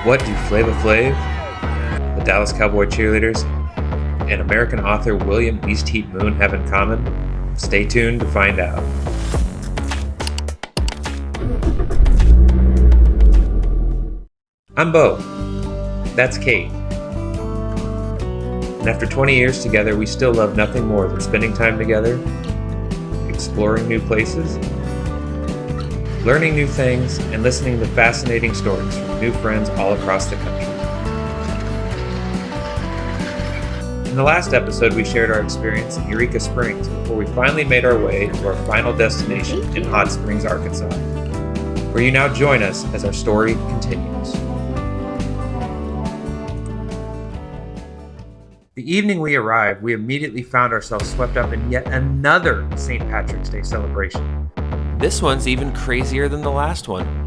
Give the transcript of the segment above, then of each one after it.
What do Flava Flav, the Dallas Cowboy Cheerleaders, and American author William East Heat Moon have in common? Stay tuned to find out. I'm Bo. That's Kate. And after 20 years together, we still love nothing more than spending time together, exploring new places, learning new things, and listening to fascinating stories from new friends all across the country. In the last episode, we shared our experience in Eureka Springs before we finally made our way to our final destination in Hot Springs, Arkansas, where you now join us as our story continues. The evening we arrived, we immediately found ourselves swept up in yet another St. Patrick's Day celebration. This one's even crazier than the last one.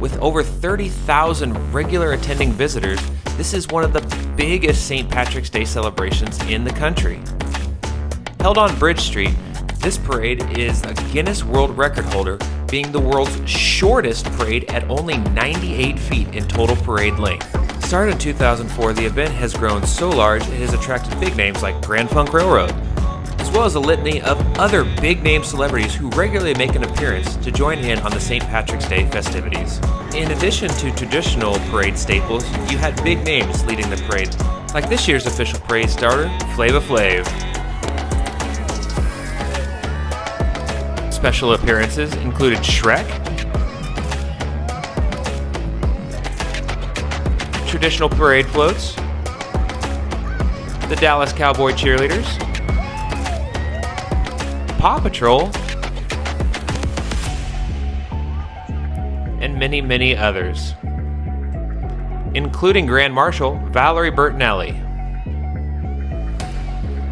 With over 30,000 regular attending visitors, this is one of the biggest St. Patrick's Day celebrations in the country. Held on Bridge Street, this parade is a Guinness World Record holder, being the world's shortest parade at only 98 feet in total parade length. Started in 2004, the event has grown so large it has attracted big names like Grand Funk Railroad, as well as a litany of other big-name celebrities who regularly make an appearance to join in on the St. Patrick's Day festivities. In addition to traditional parade staples, you had big names leading the parade, like this year's official parade starter, Flava Flav. Special appearances included Shrek, traditional parade floats, the Dallas Cowboy Cheerleaders, Paw Patrol, and many, many others, including Grand Marshal Valerie Bertinelli.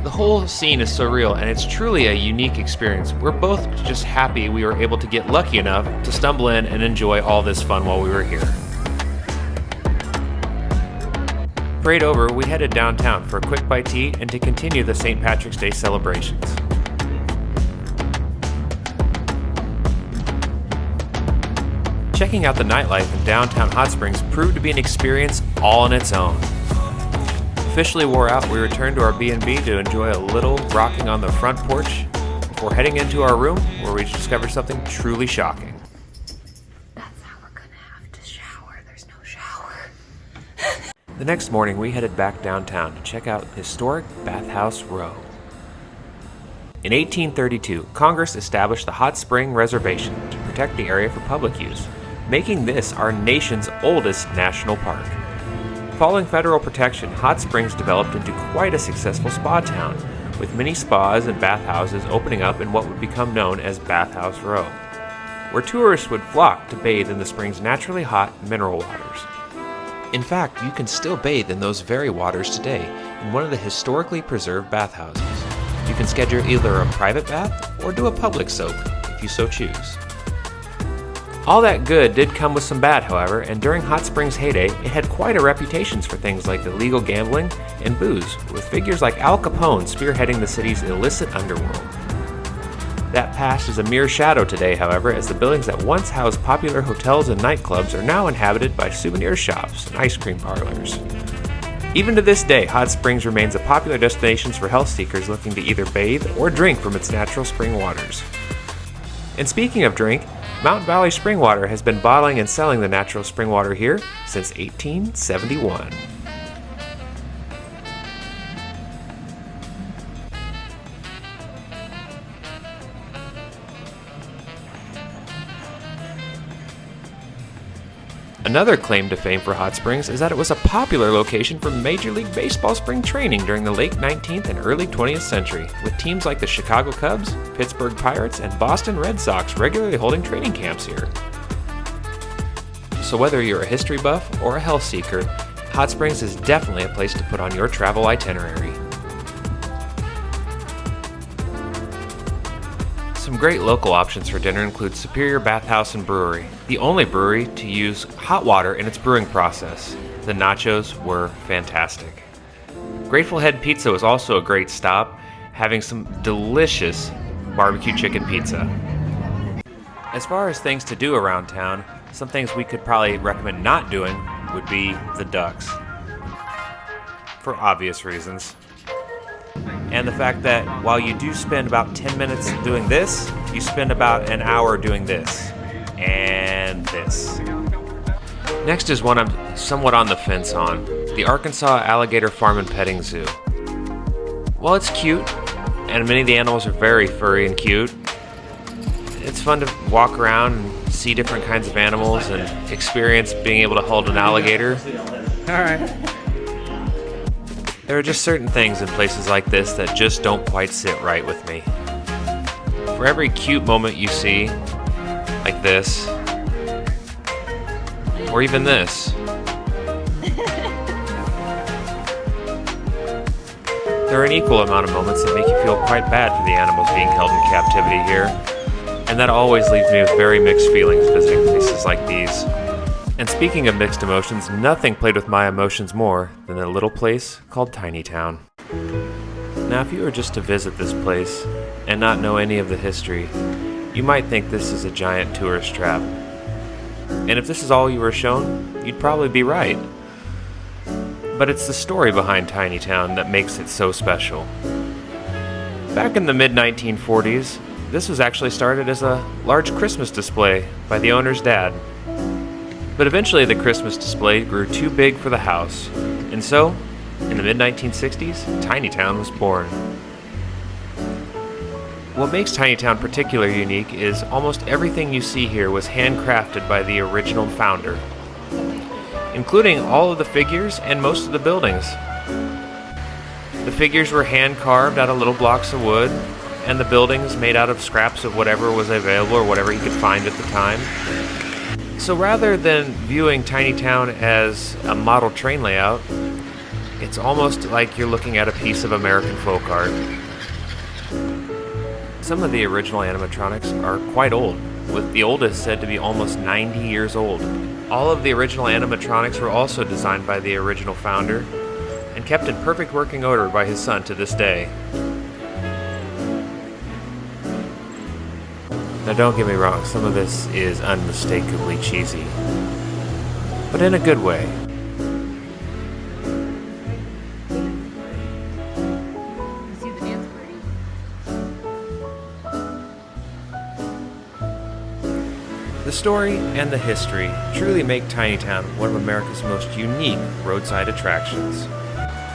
The whole scene is surreal, and it's truly a unique experience. We're both just happy we were able to get lucky enough to stumble in and enjoy all this fun while we were here. Parade over, we headed downtown for a quick bite to eat and to continue the St. Patrick's Day celebrations. Checking out the nightlife in downtown Hot Springs proved to be an experience all on its own. Officially wore out, we returned to our B&B to enjoy a little rocking on the front porch before heading into our room where we discovered something truly shocking. That's how we're gonna have to shower. There's no shower. The next morning, we headed back downtown to check out historic Bathhouse Row. In 1832, Congress established the Hot Spring Reservation to protect the area for public use, making this our nation's oldest national park. Following federal protection, Hot Springs developed into quite a successful spa town, with many spas and bathhouses opening up in what would become known as Bathhouse Row, where tourists would flock to bathe in the spring's naturally hot mineral waters. In fact, you can still bathe in those very waters today in one of the historically preserved bathhouses. You can schedule either a private bath or do a public soak if you so choose. All that good did come with some bad, however, and during Hot Springs' heyday, it had quite a reputation for things like illegal gambling and booze, with figures like Al Capone spearheading the city's illicit underworld. That past is a mere shadow today, however, as the buildings that once housed popular hotels and nightclubs are now inhabited by souvenir shops and ice cream parlors. Even to this day, Hot Springs remains a popular destination for health seekers looking to either bathe or drink from its natural spring waters. And speaking of drink, Mountain Valley Spring Water has been bottling and selling the natural spring water here since 1871. Another claim to fame for Hot Springs is that it was a popular location for Major League Baseball spring training during the late 19th and early 20th century, with teams like the Chicago Cubs, Pittsburgh Pirates, and Boston Red Sox regularly holding training camps here. So whether you're a history buff or a health seeker, Hot Springs is definitely a place to put on your travel itinerary. Some great local options for dinner include Superior Bathhouse and Brewery, the only brewery to use hot water in its brewing process. The nachos were fantastic. Grateful Head Pizza was also a great stop, having some delicious barbecue chicken pizza. As far as things to do around town, some things we could probably recommend not doing would be the ducks. For obvious reasons. And the fact that while you do spend about 10 minutes doing this, you spend about an hour doing this. And this. Next is one I'm somewhat on the fence on. The Arkansas Alligator Farm and Petting Zoo. While it's cute, and many of the animals are very furry and cute, it's fun to walk around and see different kinds of animals and experience being able to hold an alligator. Alright. There are just certain things in places like this that just don't quite sit right with me. For every cute moment you see, like this, or even this, there are an equal amount of moments that make you feel quite bad for the animals being held in captivity here, and that always leaves me with very mixed feelings visiting places like these. And speaking of mixed emotions, nothing played with my emotions more than a little place called Tiny Town. Now, if you were just to visit this place and not know any of the history, you might think this is a giant tourist trap. And if this is all you were shown, you'd probably be right. But it's the story behind Tiny Town that makes it so special. Back in the mid-1940s, this was actually started as a large Christmas display by the owner's dad. But eventually the Christmas display grew too big for the house, and so, in the mid-1960s, Tiny Town was born. What makes Tiny Town particularly unique is almost everything you see here was handcrafted by the original founder, including all of the figures and most of the buildings. The figures were hand-carved out of little blocks of wood, and the buildings made out of scraps of whatever was available or whatever he could find at the time. So rather than viewing Tiny Town as a model train layout, it's almost like you're looking at a piece of American folk art. Some of the original animatronics are quite old, with the oldest said to be almost 90 years old. All of the original animatronics were also designed by the original founder and kept in perfect working order by his son to this day. Now don't get me wrong, some of this is unmistakably cheesy, but in a good way. You see the dance party? The story and the history truly make Tiny Town one of America's most unique roadside attractions.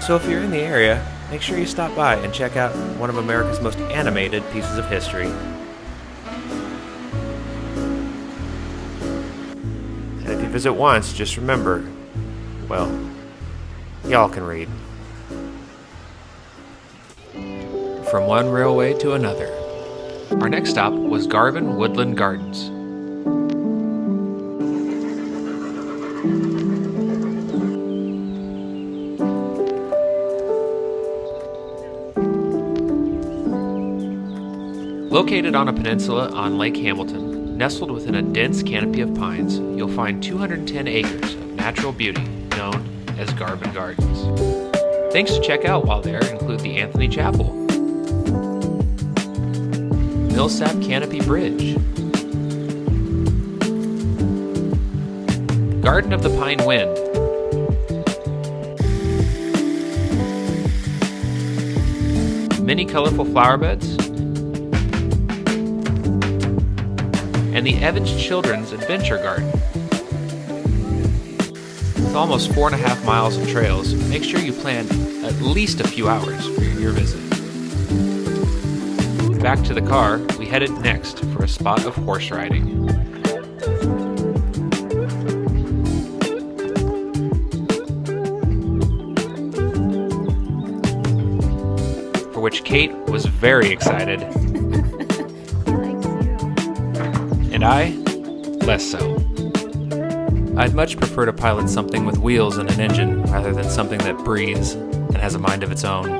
So if you're in the area, make sure you stop by and check out one of America's most animated pieces of history. And if you visit once, just remember, well, y'all can read. From one railway to another. Our next stop was Garvan Woodland Gardens. Located on a peninsula on Lake Hamilton, nestled within a dense canopy of pines, you'll find 210 acres of natural beauty known as Garvin Gardens. Things to check out while there include the Anthony Chapel, Millsap Canopy Bridge, Garden of the Pine Wind, many colorful flower beds, and the Evans Children's Adventure Garden. With almost 4.5 miles of trails, make sure you plan at least a few hours for your visit. Back to the car, we headed next for a spot of horse riding. For which Kate was very excited. And I, less so. I'd much prefer to pilot something with wheels and an engine rather than something that breathes and has a mind of its own.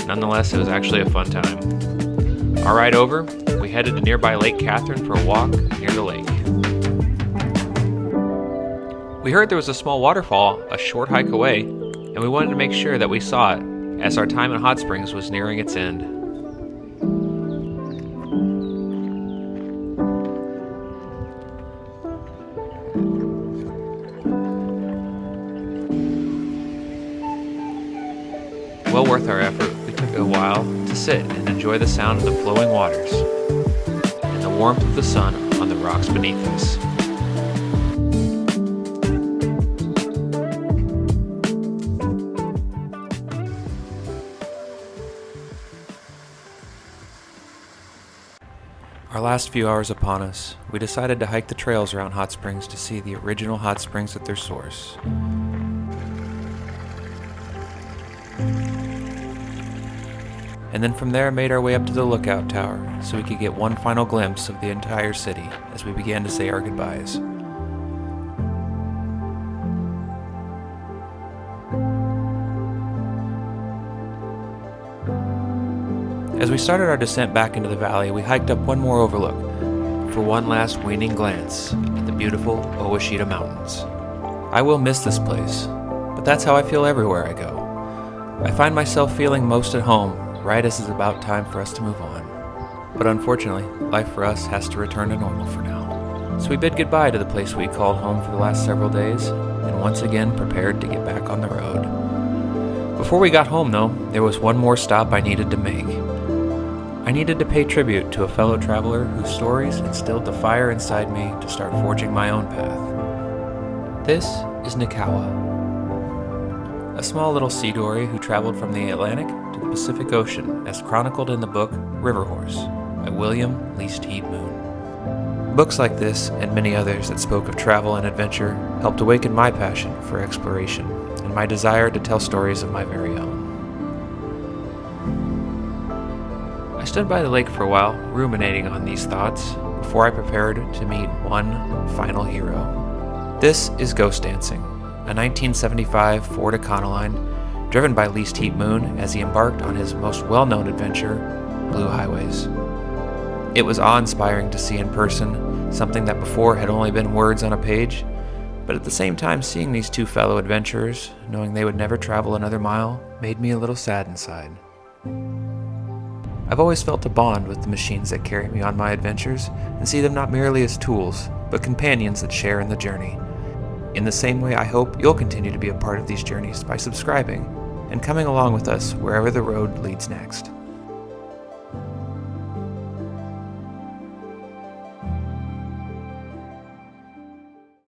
Nonetheless, it was actually a fun time. Our ride over, we headed to nearby Lake Catherine for a walk near the lake. We heard there was a small waterfall a short hike away, and we wanted to make sure that we saw it, as our time in Hot Springs was nearing its end. well worth our effort, we took a while to sit and enjoy the sound of the flowing waters and the warmth of the sun on the rocks beneath us. Our last few hours upon us, we decided to hike the trails around hot springs to see the original hot springs at their source. And then from there made our way up to the lookout tower so we could get one final glimpse of the entire city as we began to say our goodbyes. As we started our descent back into the valley, we hiked up one more overlook for one last waning glance at the beautiful Owashita Mountains. I will miss this place, but that's how I feel everywhere I go. I find myself feeling most at home right as it's about time for us to move on. But unfortunately, life for us has to return to normal for now. So we bid goodbye to the place we called home for the last several days, and once again prepared to get back on the road. Before we got home though, there was one more stop I needed to make. I needed to pay tribute to a fellow traveler whose stories instilled the fire inside me to start forging my own path. This is Nikawa, a small little sea dory who traveled from the Atlantic to the Pacific Ocean as chronicled in the book River Horse by William Least Heat Moon. Books like this and many others that spoke of travel and adventure helped awaken my passion for exploration and my desire to tell stories of my very own. I stood by the lake for a while, ruminating on these thoughts, before I prepared to meet one final hero. This is Ghost Dancing, a 1975 Ford Econoline, driven by Least Heat Moon as he embarked on his most well-known adventure, Blue Highways. It was awe-inspiring to see in person, something that before had only been words on a page, but at the same time seeing these two fellow adventurers, knowing they would never travel another mile, made me a little sad inside. I've always felt a bond with the machines that carry me on my adventures and see them not merely as tools, but companions that share in the journey. In the same way, I hope you'll continue to be a part of these journeys by subscribing and coming along with us wherever the road leads next.